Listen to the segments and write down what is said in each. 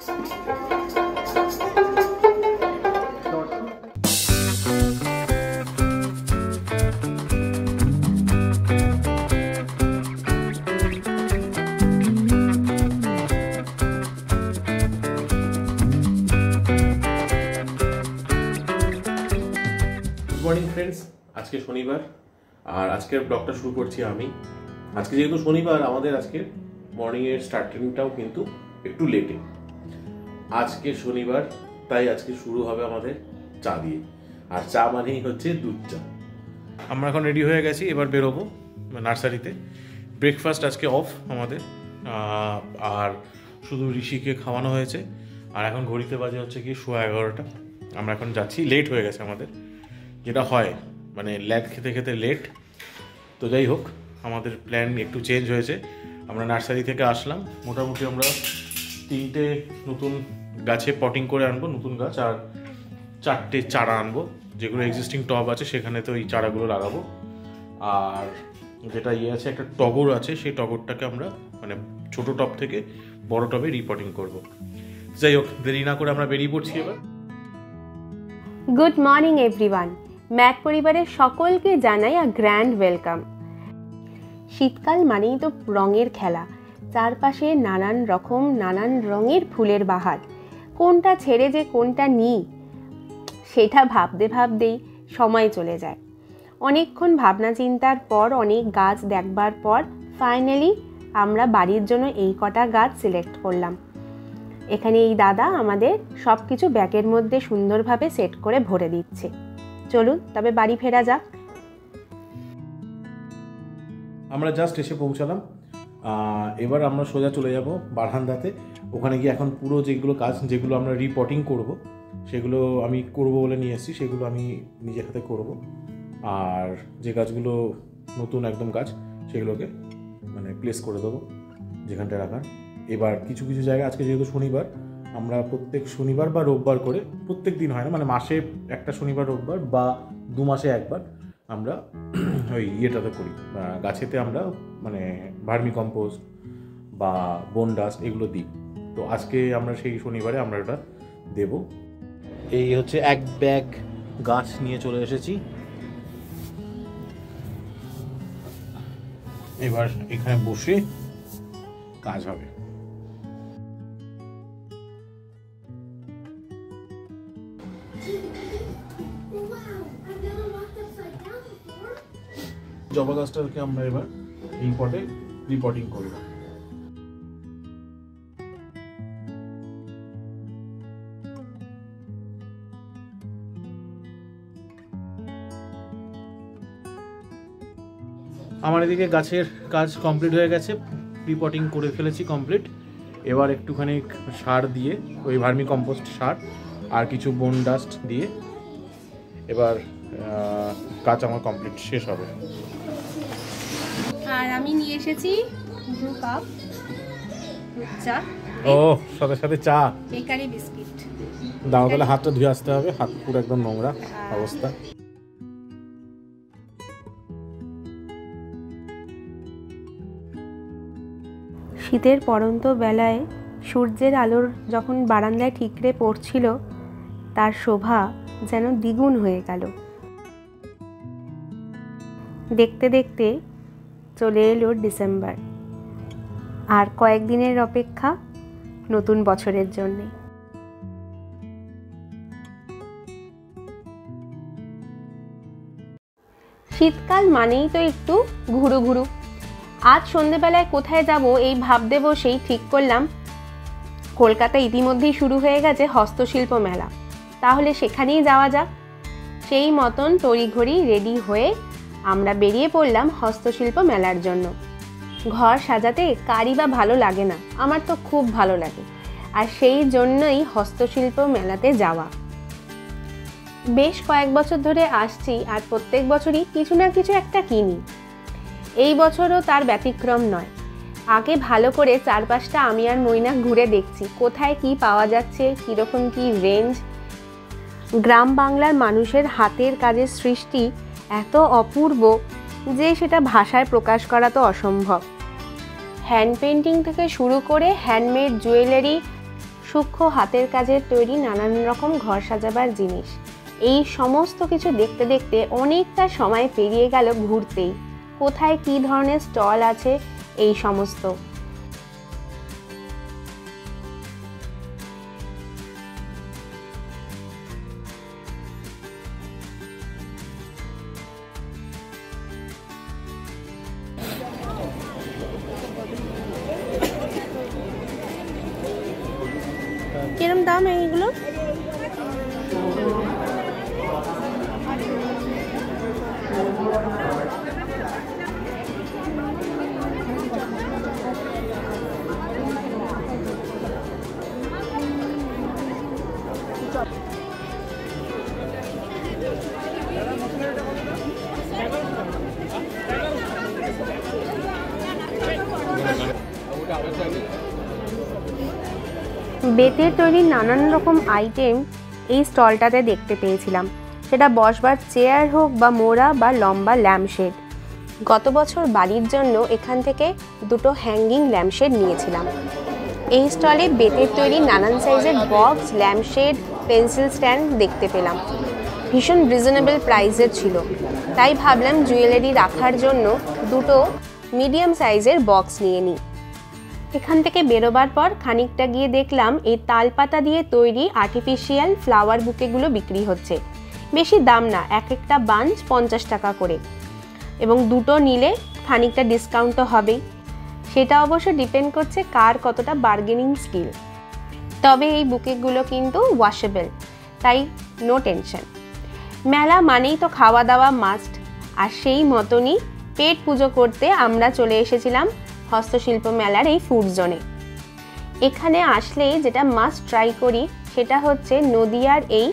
Morning friends, আজকে শনিবার আর আজকের ব্লগটা শুরু করছি আমি। আজকে যেহেতু শনিবার, আমাদের আজকের মর্নিংয়ের স্টার্টিংটাও কিন্তু একটু লেটে। আজকে শনিবার, তাই আজকে শুরু হবে আমাদের চা দিয়ে। আর চা মানেই হচ্ছে দুধ চা। আমরা এখন রেডি হয়ে গেছি, এবার বেরোবো নার্সারিতে। ব্রেকফাস্ট আজকে অফ আমাদের, আর শুধু ঋষিকে খাওয়ানো হয়েছে। আর এখন ঘড়িতে বাজে হচ্ছে কি 11:15। আমরা এখন যাচ্ছি, লেট হয়ে গেছে আমাদের, যেটা হয় মানে ল্যাদ খেতে খেতে লেট। তো যাই হোক, আমাদের প্ল্যান একটু চেঞ্জ হয়েছে। আমরা নার্সারি থেকে আসলাম, মোটামুটি আমরা 3টে নতুন গাছে পটিং করে আনবো, নতুন গাছ, আর 4টে চারা আনবো। যেগুলো এক্সিস্টিং টব আছে সেখানে তো এই চারাগুলো লাগাবো। আর যেটা আছে, একটা টগর আছে, সেই টগরটাকে আমরা মানে ছোট টব থেকে বড় টবে রিপোর্টিং করব। যাই হোক, দেরি না করে আমরা বেরিয়ে পড়ছি এবার। গুড মর্নিং এভরিওয়ান, ম্যাক পরিবারের সকলকে জানাই আ গ্র্যান্ড ওয়েলকাম। শীতকাল মানেই তো রঙের খেলা, চারপাশে নানান রঙের ফুলের বাহার। কোনটা ছেড়ে যে কোনটা নিই সেটা ভাবতেই সময় চলে যায়। অনেকক্ষণ ভাবনা চিন্তার পর, অনেক গাছ দেখবার পর ফাইনালি আমরা বাড়ির জন্য এই কটা গাছ সিলেক্ট করলাম। এখানে এই দাদা আমাদের সব কিছু ব্যাগের মধ্যে সুন্দরভাবে সেট করে ভরে দিচ্ছে। চলুন তবে বাড়ি ফেরা যাক। আমরা জাস্ট এসে পৌঁছালাম। এবার আমরা সোজা চলে যাব বারান্দাতে। ওখানে গিয়ে এখন পুরো যেগুলো কাজ, যেগুলো আমরা রিপোর্টিং করব, সেগুলো আমি করব বলে নিয়ে এসেছি, সেগুলো আমি নিজের হাতে করব। আর যে গাছগুলো নতুন একদম গাছ, সেগুলোকে মানে প্লেস করে দেবো যেখানটা রাখার। এবার কিছু কিছু জায়গায় আজকে যেহেতু শনিবার, আমরা প্রত্যেক শনিবার বা রোববার করে, প্রত্যেক দিন হয় না, মানে মাসে একটা শনিবার রোববার বা 2 মাসে একবার আমরা ওই ইয়েটাতে করি, গাছেতে আমরা মানে ভার্মি কম্পোস্ট বা বোন ডাস্ট এগুলো দিই। তো আজকে আমরা সেই শনিবারে আমরা এটা দেব। এই হচ্ছে 1 ব্যাগ গাছ নিয়ে চলে এসেছি। এবার এখানে বসে কাজ হবে। জবা গাছটাকে আমরা এবার এই পটে রিপোর্টিং করব। আমার এদিকে গাছের কাজ কমপ্লিট হয়ে গেছে, রিপোর্টিং করে ফেলেছি কমপ্লিট। এবার একটুখানি সার দিয়ে, ওই ভার্মি কম্পোস্ট সার আর কিছু বোন ডাস্ট দিয়ে এবার কাজ আমার কমপ্লিট শেষ হবে। আর আমি নিয়ে এসেছি 2 কাপ চা। ও, সাথে সাথে চা, বেকারি বিস্কিট। দাও তাহলে, হাতটা ধুয়ে আসতে হবে, হাত পুরো একদম নোংরা অবস্থা। শীতের পড়ন্ত বেলায় সূর্যের আলোর যখন বারান্দায় ঠিকরে পড়ছিল, তার শোভা যেন দ্বিগুণ হয়ে গেল। দেখতে দেখতে চলে এলো ডিসেম্বর, আর কয়েকদিনের অপেক্ষা নতুন বছরের জন্যে। শীতকাল মানেই তো একটু ঘুরু। আজ সন্ধেবেলায় কোথায় যাব এই ভাবতে বসেই ঠিক করলাম, কলকাতায় ইতিমধ্যেই শুরু হয়ে গেছে হস্তশিল্প মেলা, তাহলে সেখানেই যাওয়া যাক। সেই মতন তড়িঘড়ি রেডি হয়ে আমরা বেরিয়ে পড়লাম হস্তশিল্প মেলার জন্য। ঘর সাজাতে কারই বা ভালো লাগে না, আমার তো খুব ভালো লাগে, আর সেই জন্যই হস্তশিল্প মেলাতে যাওয়া। বেশ কয়েক বছর ধরে আসছি, আর প্রত্যেক বছরই কিছু না কিছু একটা কিনি। এই বছরও তার ব্যতিক্রম নয়। আগে ভালো করে চারপাশটা আমি আর মৈনা ঘুরে দেখছি, কোথায় কি পাওয়া যাচ্ছে, কীরকম কি রেঞ্জ। গ্রাম বাংলার মানুষের হাতের কাজের সৃষ্টি এত অপূর্ব যে সেটা ভাষায় প্রকাশ করা তো অসম্ভব। হ্যান্ড পেন্টিং থেকে শুরু করে হ্যান্ডমেড জুয়েলারি, সূক্ষ্ম হাতের কাজের তৈরি নানান রকম ঘর সাজাবার জিনিস। এই সমস্ত কিছু দেখতে দেখতে অনেকটা সময় পেরিয়ে গেল ঘুরতেই। কোথায় কী ধরনের স্টল আছে এই সমস্ত। কিরম দাম এইগুলো? বেতের তৈরি নানান রকম আইটেম এই স্টলটাতে দেখতে পেয়েছিলাম, সেটা বসবার চেয়ার হোক বা মোড়া বা লম্বা ল্যাম্পশেড। গত বছর বাড়ির জন্য এখান থেকে দুটো হ্যাঙ্গিং ল্যাম্পশেড নিয়েছিলাম। এই স্টলে বেতের তৈরি নানান সাইজের বক্স, ল্যাম্পশেড, পেন্সিল স্ট্যান্ড দেখতে পেলাম। ভীষণ রিজনেবল প্রাইসের ছিল, তাই ভাবলাম জুয়েলারি রাখার জন্য দুটো মিডিয়াম সাইজের বক্স নিয়ে নিই। এখান থেকে বেরোবার পর খানিকটা গিয়ে দেখলাম এই তালপাতা দিয়ে তৈরি আর্টিফিশিয়াল ফ্লাওয়ার বুকেগুলো বিক্রি হচ্ছে। বেশি দাম না, এক একটা বাঞ্চ 50 টাকা করে, এবং দুটো নিলে খানিকটা ডিসকাউন্ট তো হবেই। সেটা অবশ্য ডিপেন্ড করছে কার কতটা বার্গেনিং স্কিল। তবে এই বুকেগুলো কিন্তু ওয়াশেবল, তাই নো টেনশন। মেলা মানেই তো খাওয়া দাওয়া মাস্ট, আর সেই মতনই পেট পুজো করতে আমরা চলে এসেছিলাম হস্তশিল্প মেলার এই ফুড জোনে। এখানে আসলে যেটা মাস্ট ট্রাই করি সেটা হচ্ছে নদিয়ার এই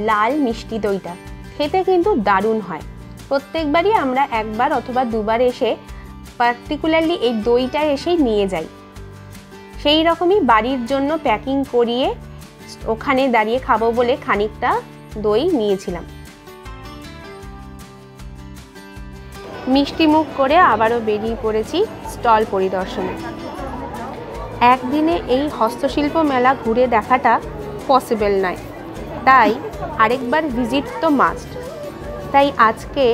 লাল মিষ্টি দইটা। খেতে কিন্তু দারুণ হয়। প্রত্যেকবারই আমরা একবার অথবা দুবার এসে পার্টিকুলারলি এই দইটা এসেই নিয়ে যাই। সেই রকমই বাড়ির জন্য প্যাকিং করিয়ে ওখানে দাঁড়িয়ে খাবো বলে খানিকটা দই নিয়েছিলাম। মিষ্টি মুখ করে আবারও বেরিয়ে পড়েছি স্টল পরিদর্শনে। একদিনে এই হস্তশিল্প মেলা ঘুরে দেখাটা পসিবল নয়, তাই আরেকবার ভিজিট তো মাস্ট। তাই আজকে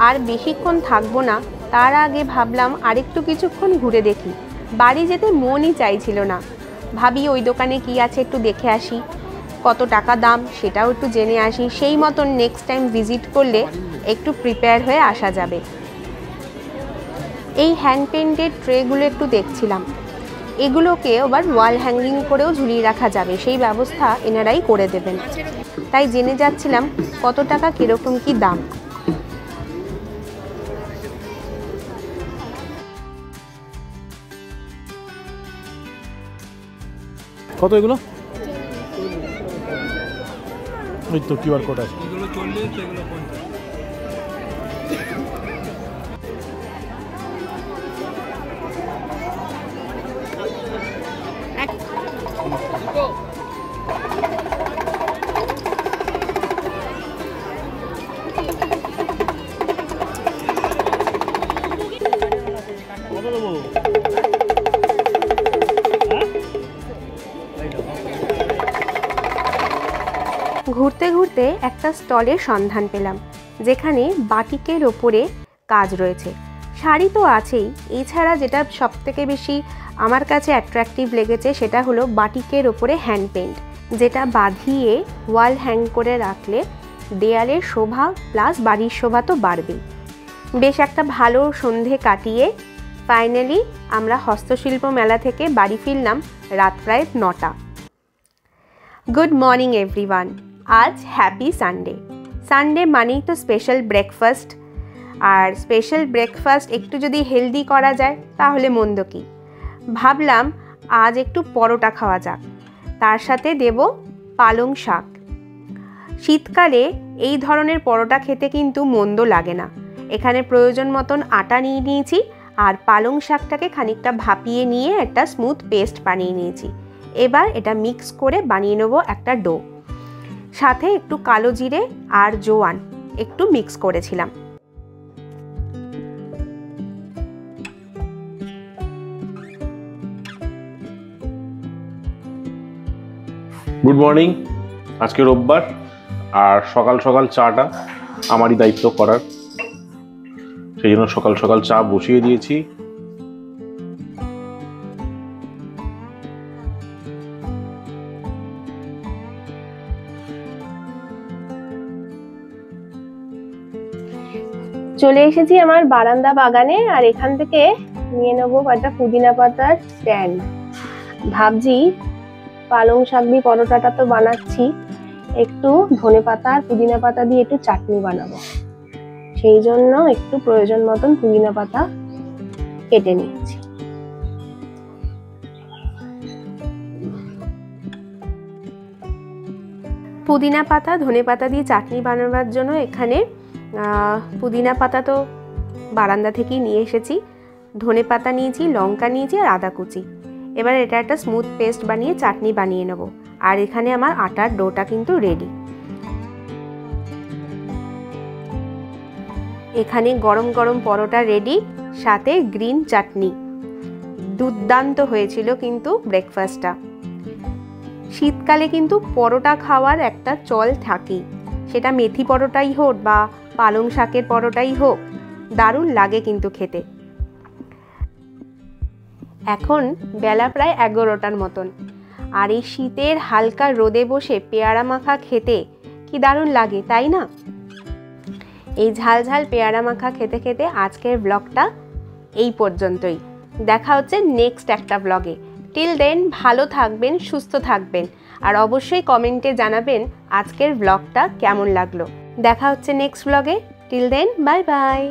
আর বেশিক্ষণ থাকবো না, তার আগে ভাবলাম আরেকটু কিছুক্ষণ ঘুরে দেখি। বাড়ি যেতে মনই চাইছিল না। ভাবি ওই দোকানে কি আছে একটু দেখে আসি, কত টাকা দাম সেটাও একটু জেনে আসি। সেই মতন নেক্সট টাইম ভিজিট করলে একটু প্রিপেয়ার হয়ে আসা যাবে। এই হ্যান্ড পেন্টেড ট্রেগুলো একটু দেখছিলাম, এগুলোকে আবার ওয়াল হ্যাঙ্গিং করেও ঝুলিয়ে রাখা যাবে, সেই ব্যবস্থা এনারাই করে দেবেন। তাই জেনে যাচ্ছিলাম কত টাকা কীরকম কি দাম। কত এগুলো? ওই তো কিউআর কোড আছে। এগুলো 40, এগুলো 50। কত দেবো? ঘুরতে ঘুরতে একটা স্টলের সন্ধান পেলাম, যেখানে বাটিকের ওপরে কাজ রয়েছে। শাড়ি তো আছেই, এছাড়া যেটা সবথেকে বেশি আমার কাছে অ্যাট্রাকটিভ লেগেছে সেটা হলো বাটিকের ওপরে হ্যান্ড পেন্ট, যেটা বাঁধিয়ে ওয়াল হ্যাং করে রাখলে দেয়ালের শোভা প্লাস বাড়ির শোভা তো বাড়বেই। বেশ একটা ভালো সন্ধে কাটিয়ে ফাইনালি আমরা হস্তশিল্প মেলা থেকে বাড়ি ফিরলাম রাত প্রায় 9টা। Good morning everyone. আজ হ্যাপি সানডে। সানডে মানেই তো স্পেশাল ব্রেকফাস্ট, আর স্পেশাল ব্রেকফাস্ট একটু যদি হেলদি করা যায় তাহলে মন্দ কি। ভাবলাম আজ একটু পরোটা খাওয়া যাক, তার সাথে দেব পালং শাক। শীতকালে এই ধরনের পরোটা খেতে কিন্তু মন্দ লাগে না। এখানে প্রয়োজন মতন আটা নিয়ে নিয়েছি, আর পালং শাকটাকে খানিকটা ভাপিয়ে নিয়ে একটা স্মুথ পেস্ট বানিয়ে নিয়েছি। এবার এটা মিক্স করে বানিয়ে নেব একটা ডো। সাথে একটু কালো জিরে আর জোয়ান একটু মিক্স করেছিলাম। Good morning. আজকে রোববার, আর সকাল সকাল চাটা আমারই দায়িত্ব করার, সেই জন্য সকাল সকাল চা বসিয়ে দিয়েছি। চলে এসেছি আমার বারান্দা বাগানে, আর এখান থেকে নিয়ে নেবো একটা পুদিনা পাতার স্ট্যান্ড। ভাবছি পালং শাক দিয়ে পরোটাটা তো বানাচ্ছি, একটু ধনে পাতা আর পুদিনা পাতা দিয়ে একটু চাটনি বানাবো, সেই জন্য একটু প্রয়োজন মতন পুদিনা পাতা কেটে নিচ্ছি। পুদিনা পাতা ধনে পাতা দিয়ে চাটনি বানাবার জন্য এখানে পুদিনা পাতা তো বারান্দা থেকেই নিয়ে এসেছি, ধনে পাতা নিয়েছি, লঙ্কা নিয়েছি আর আদা কুচি। এবার এটা একটা স্মুথ পেস্ট বানিয়ে চাটনি বানিয়ে নেব। আর এখানে আমার আটার ডোটা কিন্তু রেডি। এখানে গরম গরম পরোটা রেডি, সাথে গ্রিন চাটনি। দুর্দান্ত হয়েছিল কিন্তু ব্রেকফাস্টটা। শীতকালে কিন্তু পরোটা খাওয়ার একটা চল থাকেই, সেটা মেথি পরোটাই হোক বা পালং শাকের পরোটাই হোক, দারুণ লাগে কিন্তু খেতে। এখন বেলা প্রায় 11টার মতন, আর এই শীতের হালকা রোদে বসে পেয়ারা মাখা খেতে কি দারুণ লাগে, তাই না? এই ঝাল ঝাল পেয়ারা মাখা খেতে খেতে আজকের ব্লগটা এই পর্যন্তই। দেখা হচ্ছে নেক্সট একটা ব্লগে। টিল দেন ভালো থাকবেন, সুস্থ থাকবেন, আর অবশ্যই কমেন্টে জানাবেন আজকের ব্লগটা কেমন লাগলো। দেখা হচ্ছে নেক্সট ব্লগে। Till then bye by.